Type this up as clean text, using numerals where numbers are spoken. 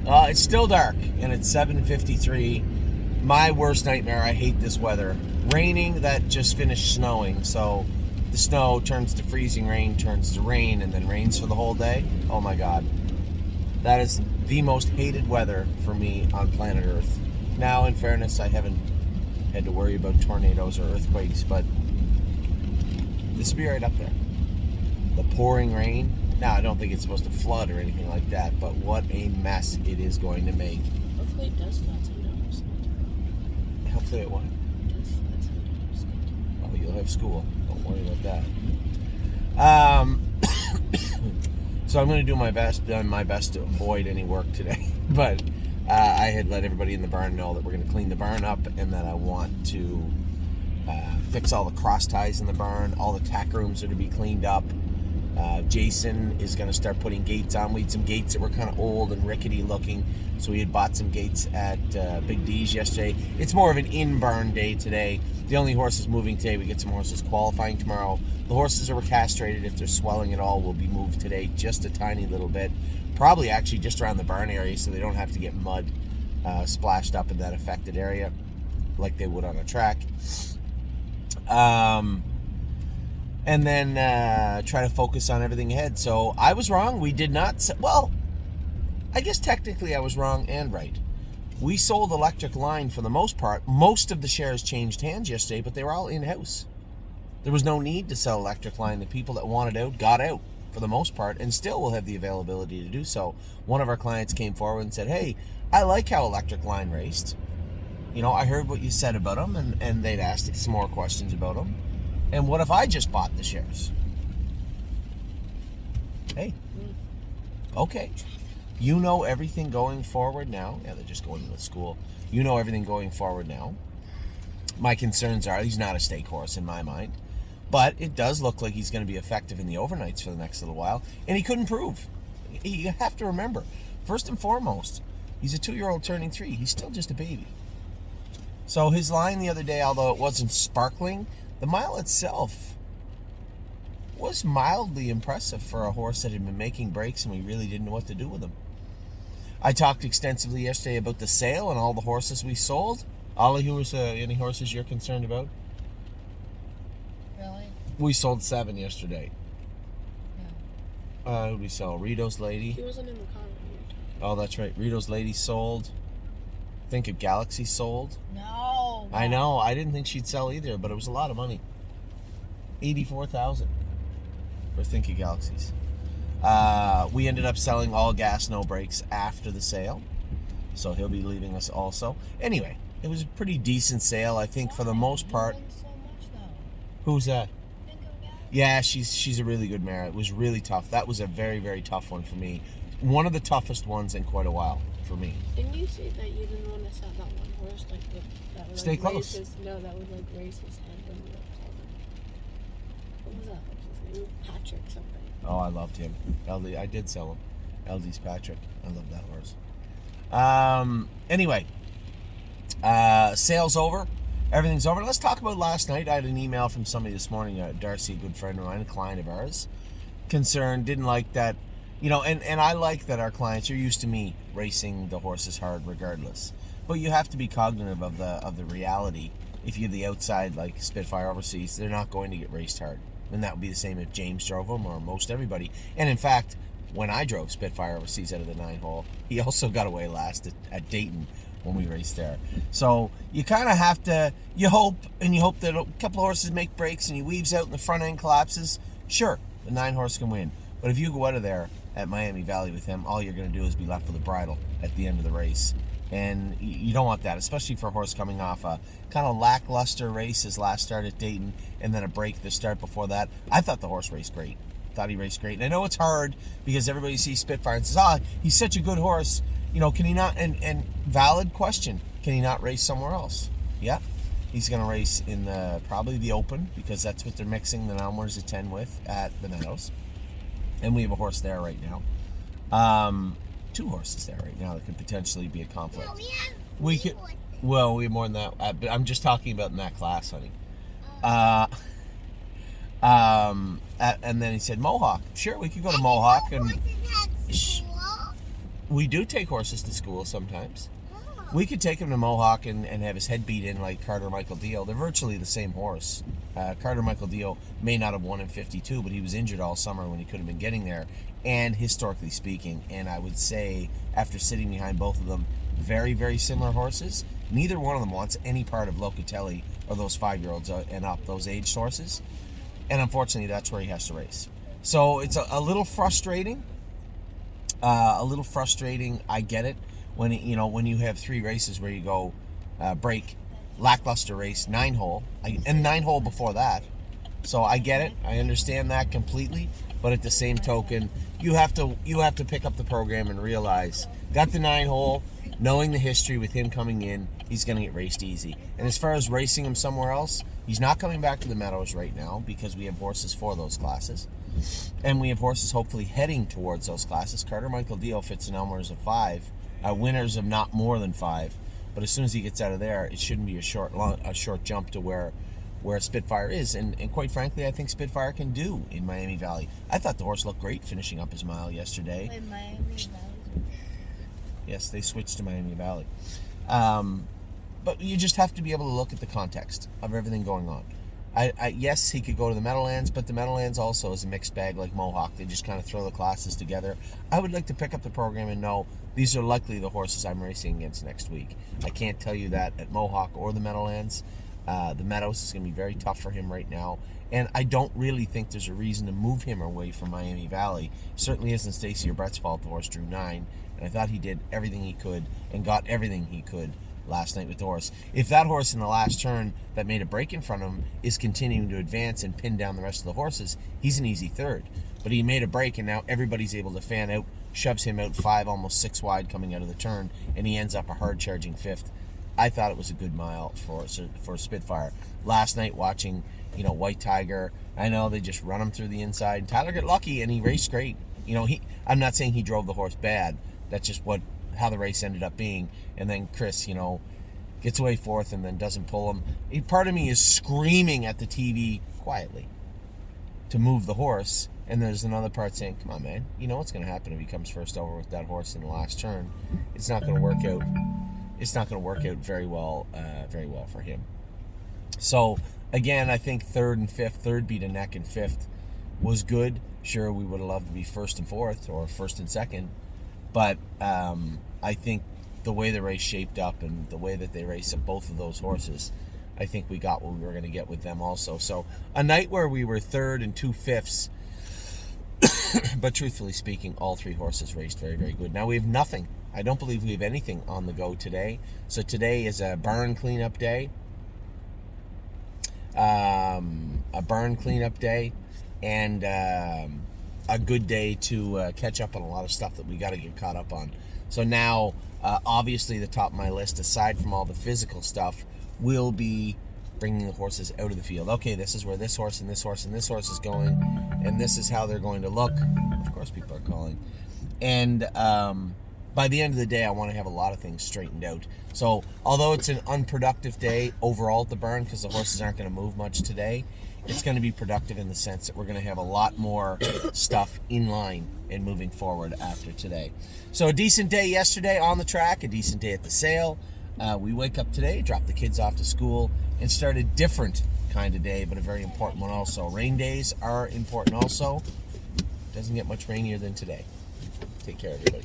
It's still dark, and it's 7:53. My worst nightmare. I hate this weather. Raining that just finished snowing, so the snow turns to freezing rain, turns to rain, and then rains for the whole day. Oh my God. That is the most hated weather for me on planet Earth. Now, in fairness, I haven't had to worry about tornadoes or earthquakes, but this will be right up there. The pouring rain. Now, I don't think it's supposed to flood or anything like that, but what a mess it is going to make. Hopefully it does flood sometimes. Hopefully it won't. It does flood sometimes. Oh, you'll have school. Don't worry about that. So I'm going to do my best to avoid any work today. But I had let everybody in the barn know that we're going to clean the barn up and that I want to fix all the cross ties in the barn. All the tack rooms are to be cleaned up. Jason is going to start putting gates on. We had some gates that were kind of old and rickety looking, so we had bought some gates at Big D's yesterday. It's more of an in-barn day today. The only horses moving today, we get some horses qualifying tomorrow. The horses that were castrated, if they're swelling at all, will be moved today just a tiny little bit. Probably actually just around the barn area so they don't have to get mud splashed up in that affected area like they would on a track. And then try to focus on everything ahead. So I was wrong. We did not. Well, I guess technically I was wrong and right. We sold electric line for the most part. Most of the shares changed hands yesterday, but they were all in-house. There was no need to sell electric line. The people that wanted out got out for the most part and still will have the availability to do so. One of our clients came forward and said, hey, I like how electric line raced. You know, I heard what you said about them, and they'd asked some more questions about them. And what if I just bought the shares? Hey. Okay. You know everything going forward now. Yeah, they're just going to the school. You know everything going forward now. My concerns are he's not a stake horse in my mind. But it does look like he's going to be effective in the overnights for the next little while. And he couldn't prove. You have to remember, first and foremost, he's a 2-year-old turning 3. He's still just a baby. So his line the other day, although it wasn't sparkling, the mile itself was mildly impressive for a horse that had been making breaks and we really didn't know what to do with him. I talked extensively yesterday about the sale and all the horses we sold. Ollie, who was any horses you're concerned about? Really? We sold 7 yesterday. Yeah. Who did we sell? Rito's Lady. He wasn't in the car when you were talking. Oh, that's right. Rito's Lady sold. Think of Galaxy sold. No. I know. I didn't think she'd sell either, but it was a lot of money. $84,000 for Think of Galaxies. We ended up selling all gas, no brakes after the sale, so he'll be leaving us also. Anyway, it was a pretty decent sale, I think, for the most part. You win so much, though. Who's that? Think of that. Yeah, she's a really good mare. It was really tough. That was a very, very tough one for me. One of the toughest ones in quite a while for me. Didn't you say that you didn't want to sell that one horse that would Stay like, close. that would like raise his head when you called him? What was that horse's name? Patrick something. Oh, I loved him. LD, I did sell him. LD's Patrick. I love that horse. Anyway, sales over. Everything's over. Let's talk about last night. I had an email from somebody this morning, Darcy, a good friend of mine, a client of ours, concerned, didn't like that. You know, and I like that our clients are used to me racing the horses hard regardless. But you have to be cognizant of the reality. If you're the outside, like Spitfire Overseas, they're not going to get raced hard. And that would be the same if James drove them or most everybody. And in fact, when I drove Spitfire Overseas out of the 9-hole, he also got away last at Dayton when we raced there. So you kind of have to, you hope that a couple of horses make breaks and he weaves out and the front end collapses. Sure, the 9-horse can win. But if you go out of there at Miami Valley with him, all you're going to do is be left with a bridle at the end of the race. And you don't want that, especially for a horse coming off a kind of lackluster race, his last start at Dayton, and then a break the start before that. I thought the horse raced great. Thought he raced great. And I know it's hard because everybody sees Spitfire and says, he's such a good horse. You know, can he not, and valid question, can he not race somewhere else? Yeah. He's going to race in probably the Open because that's what they're mixing the Numbers at 10 with at the Meadows. And we have a horse there right now. 2 horses there right now that could potentially be a conflict. No, we could. Well, we have more than that. But I'm just talking about in that class, honey. And then he said Mohawk. Sure, we could go to Mohawk and. We do take horses to school sometimes. We could take him to Mohawk and have his head beat in like Carter Michael Dio. They're virtually the same horse. Carter Michael Dio may not have won in 52, but he was injured all summer when he could have been getting there. And historically speaking, and I would say after sitting behind both of them, very, very similar horses. Neither one of them wants any part of Locatelli or those 5-year-olds and up, those aged horses. And unfortunately, that's where he has to race. So it's a little frustrating. I get it. When you have 3 races where you go break, lackluster race, 9-hole, and 9-hole before that. So I get it. I understand that completely. But at the same token, you have to pick up the program and realize, got the 9-hole, knowing the history with him coming in, he's going to get raced easy. And as far as racing him somewhere else, he's not coming back to the Meadows right now because we have horses for those classes. And we have horses hopefully heading towards those classes. Carter Michael Dio fits in Elmer's of 5. Winners of not more than 5, but as soon as he gets out of there, it shouldn't be a short jump to where Spitfire is, and quite frankly, I think Spitfire can do in Miami Valley. I thought the horse looked great finishing up his mile yesterday. Wait, Miami Valley? Yes, they switched to Miami Valley, but you just have to be able to look at the context of everything going on. Yes, he could go to the Meadowlands, but the Meadowlands also is a mixed bag like Mohawk. They just kind of throw the classes together. I would like to pick up the program and know these are likely the horses I'm racing against next week. I can't tell you that at Mohawk or the Meadowlands. The Meadows is going to be very tough for him right now, and I don't really think there's a reason to move him away from Miami Valley. Certainly isn't Stacy or Brett's fault the horse drew 9, and I thought he did everything he could and got everything he could last night with the horse. If that horse in the last turn that made a break in front of him is continuing to advance and pin down the rest of the horses, he's an easy third. But he made a break, and now everybody's able to fan out, shoves him out 5, almost 6 wide coming out of the turn, and he ends up a hard charging 5th. I thought it was a good mile for Spitfire. Last night watching, White Tiger, I know they just run him through the inside, and Tyler got lucky and he raced great. I'm not saying he drove the horse bad. That's just how the race ended up being. And then Chris, gets away 4th and then doesn't pull him. Part of me is screaming at the TV quietly to move the horse, and there's another part saying, come on, man, you know what's going to happen if he comes first over with that horse in the last turn. It's not going to work out. It's not going to work out very well for him. So again, I think 3rd and 5th, 3rd beat a neck and 5th was good. Sure, we would have loved to be 1st and 4th or 1st and 2nd, but I think the way the race shaped up and the way that they raced both of those horses, I think we got what we were going to get with them also. So a night where we were 3rd and 2/5, but truthfully speaking, all 3 horses raced very, very good. Now we have nothing. I don't believe we have anything on the go today. So today is a barn cleanup day. And a good day to catch up on a lot of stuff that we got to get caught up on. So now, obviously, the top of my list, aside from all the physical stuff, will be bringing the horses out of the field. Okay, this is where this horse and this horse and this horse is going, and this is how they're going to look. Of course, people are calling. And by the end of the day, I want to have a lot of things straightened out. So although it's an unproductive day overall at the barn because the horses aren't going to move much today, it's going to be productive in the sense that we're going to have a lot more stuff in line and moving forward after today. So a decent day yesterday on the track, a decent day at the sale. We wake up today, drop the kids off to school, and start a different kind of day, but a very important one also. Rain days are important also. Doesn't get much rainier than today. Take care, everybody.